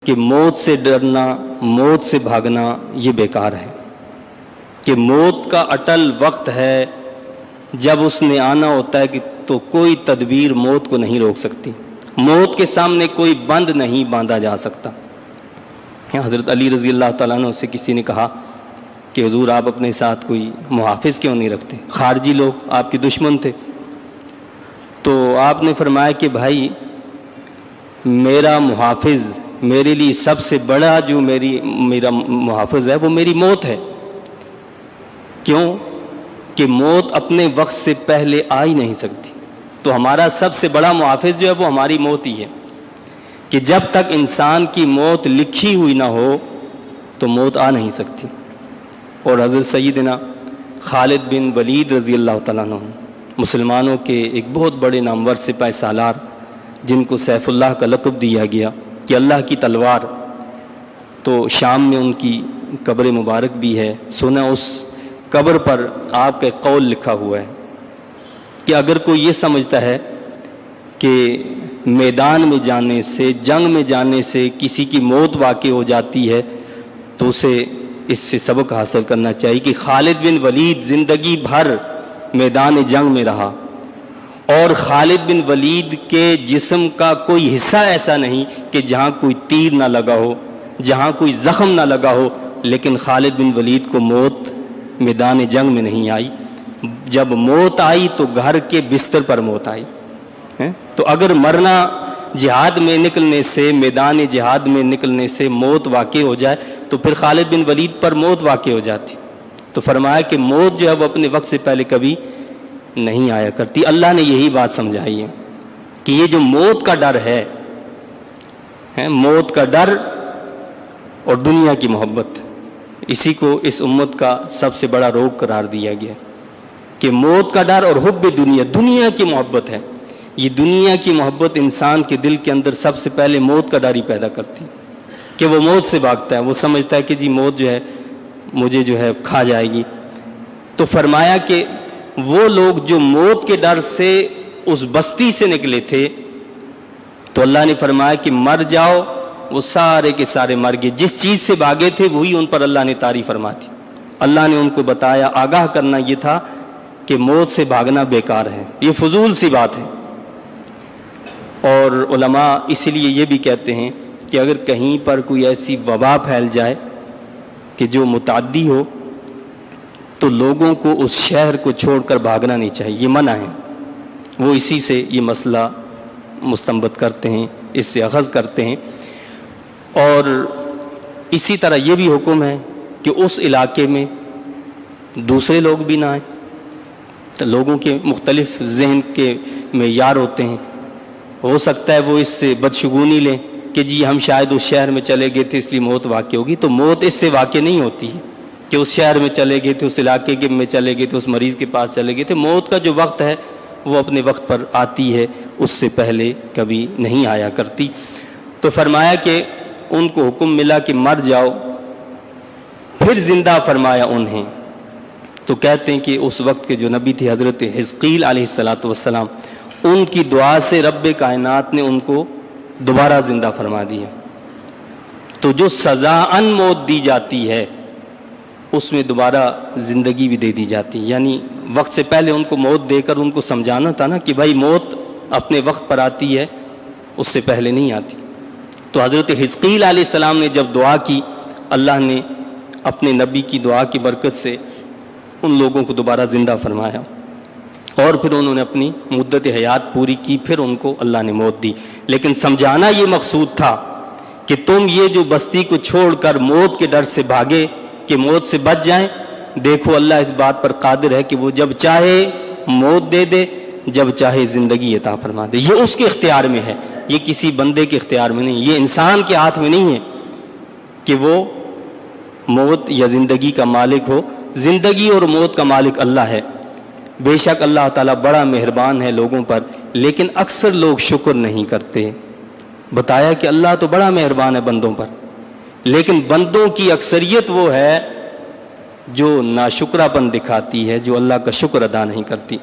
کہ موت سے ڈرنا، موت سے بھاگنا یہ بیکار ہے، کہ موت کا اٹل وقت ہے جب اس نے آنا ہوتا ہے کہ تو کوئی تدبیر موت کو نہیں روک سکتی، موت کے سامنے کوئی بند نہیں باندھا جا سکتا۔ حضرت علی رضی اللہ تعالیٰ عنہ سے کسی نے کہا کہ حضور آپ اپنے ساتھ کوئی محافظ کیوں نہیں رکھتے، خارجی لوگ آپ کے دشمن تھے، تو آپ نے فرمایا کہ بھائی میرا محافظ، میرے لیے سب سے بڑا جو میرا محافظ ہے وہ میری موت ہے۔ کیوں؟ کہ موت اپنے وقت سے پہلے آ ہی نہیں سکتی، تو ہمارا سب سے بڑا محافظ جو ہے وہ ہماری موت ہی ہے، کہ جب تک انسان کی موت لکھی ہوئی نہ ہو تو موت آ نہیں سکتی۔ اور حضرت سیدنا خالد بن ولید رضی اللہ تعالیٰ عنہ، مسلمانوں کے ایک بہت بڑے نامور سپاہ سالار، جن کو سیف اللہ کا لقب دیا گیا کہ اللہ کی تلوار، تو شام میں ان کی قبر مبارک بھی ہے۔ سنا اس قبر پر آپ کا ایک قول لکھا ہوا ہے کہ اگر کوئی یہ سمجھتا ہے کہ میدان میں جانے سے، جنگ میں جانے سے کسی کی موت واقع ہو جاتی ہے تو اسے اس سے سبق حاصل کرنا چاہیے کہ خالد بن ولید زندگی بھر میدان جنگ میں رہا، اور خالد بن ولید کے جسم کا کوئی حصہ ایسا نہیں کہ جہاں کوئی تیر نہ لگا ہو، جہاں کوئی زخم نہ لگا ہو، لیکن خالد بن ولید کو موت میدان جنگ میں نہیں آئی، جب موت آئی تو گھر کے بستر پر موت آئی۔ تو اگر مرنا جہاد میں نکلنے سے، میدان جہاد میں نکلنے سے موت واقع ہو جائے تو پھر خالد بن ولید پر موت واقع ہو جاتی۔ تو فرمایا کہ موت جو ہے وہ اپنے وقت سے پہلے کبھی نہیں آیا کرتی۔ اللہ نے یہی بات سمجھائی ہے کہ یہ جو موت کا ڈر ہے، موت کا ڈر اور دنیا کی محبت، اسی کو اس امت کا سب سے بڑا روگ قرار دیا گیا کہ موت کا ڈر اور حب دنیا کی محبت ہے۔ یہ دنیا کی محبت انسان کے دل کے اندر سب سے پہلے موت کا ڈر ہی پیدا کرتی کہ وہ موت سے بھاگتا ہے، وہ سمجھتا ہے کہ جی موت جو ہے مجھے جو ہے کھا جائے گی۔ تو فرمایا کہ وہ لوگ جو موت کے ڈر سے اس بستی سے نکلے تھے تو اللہ نے فرمایا کہ مر جاؤ، وہ سارے کے سارے مر گئے، جس چیز سے بھاگے تھے وہی ان پر اللہ نے طاری فرماتی۔ اللہ نے ان کو بتایا، آگاہ کرنا یہ تھا کہ موت سے بھاگنا بیکار ہے، یہ فضول سی بات ہے۔ اور علماء اس لیے یہ بھی کہتے ہیں کہ اگر کہیں پر کوئی ایسی وبا پھیل جائے کہ جو متعدی ہو تو لوگوں کو اس شہر کو چھوڑ کر بھاگنا نہیں چاہیے، یہ منع ہے۔ وہ اسی سے یہ مسئلہ مستنبط کرتے ہیں، اس سے اخذ کرتے ہیں۔ اور اسی طرح یہ بھی حکم ہے کہ اس علاقے میں دوسرے لوگ بھی نہ آئیں۔ تو لوگوں کے مختلف ذہن کے معیار ہوتے ہیں، ہو سکتا ہے وہ اس سے بدشگونی لیں کہ جی ہم شاید اس شہر میں چلے گئے تھے اس لیے موت واقع ہوگی، تو موت اس سے واقع نہیں ہوتی ہے کہ اس شہر میں چلے گئے تھے، اس علاقے کے میں چلے گئے تھے، اس مریض کے پاس چلے گئے تھے۔ موت کا جو وقت ہے وہ اپنے وقت پر آتی ہے، اس سے پہلے کبھی نہیں آیا کرتی۔ تو فرمایا کہ ان کو حکم ملا کہ مر جاؤ، پھر زندہ فرمایا انہیں۔ تو کہتے ہیں کہ اس وقت کے جو نبی تھے حضرت حزقیل علیہ السلام، ان کی دعا سے رب کائنات نے ان کو دوبارہ زندہ فرما دیا۔ تو جو سزا ان موت دی جاتی ہے اس میں دوبارہ زندگی بھی دے دی جاتی ہے، یعنی وقت سے پہلے ان کو موت دے کر ان کو سمجھانا تھا نا کہ بھائی موت اپنے وقت پر آتی ہے، اس سے پہلے نہیں آتی۔ تو حضرت حزقیل علیہ السلام نے جب دعا کی، اللہ نے اپنے نبی کی دعا کی برکت سے ان لوگوں کو دوبارہ زندہ فرمایا، اور پھر انہوں نے اپنی مدت حیات پوری کی، پھر ان کو اللہ نے موت دی۔ لیکن سمجھانا یہ مقصود تھا کہ تم یہ جو بستی کو چھوڑ کر موت کے ڈر سے بھاگے کہ موت سے بچ جائیں، دیکھو اللہ اس بات پر قادر ہے کہ وہ جب چاہے موت دے دے، جب چاہے زندگی عطا فرما دے۔ یہ اس کے اختیار میں ہے، یہ کسی بندے کے اختیار میں نہیں، یہ انسان کے ہاتھ میں نہیں ہے کہ وہ موت یا زندگی کا مالک ہو۔ زندگی اور موت کا مالک اللہ ہے۔ بے شک اللہ تعالیٰ بڑا مہربان ہے لوگوں پر، لیکن اکثر لوگ شکر نہیں کرتے۔ بتایا کہ اللہ تو بڑا مہربان ہے بندوں پر، لیکن بندوں کی اکثریت وہ ہے جو ناشکرا پن دکھاتی ہے، جو اللہ کا شکر ادا نہیں کرتی۔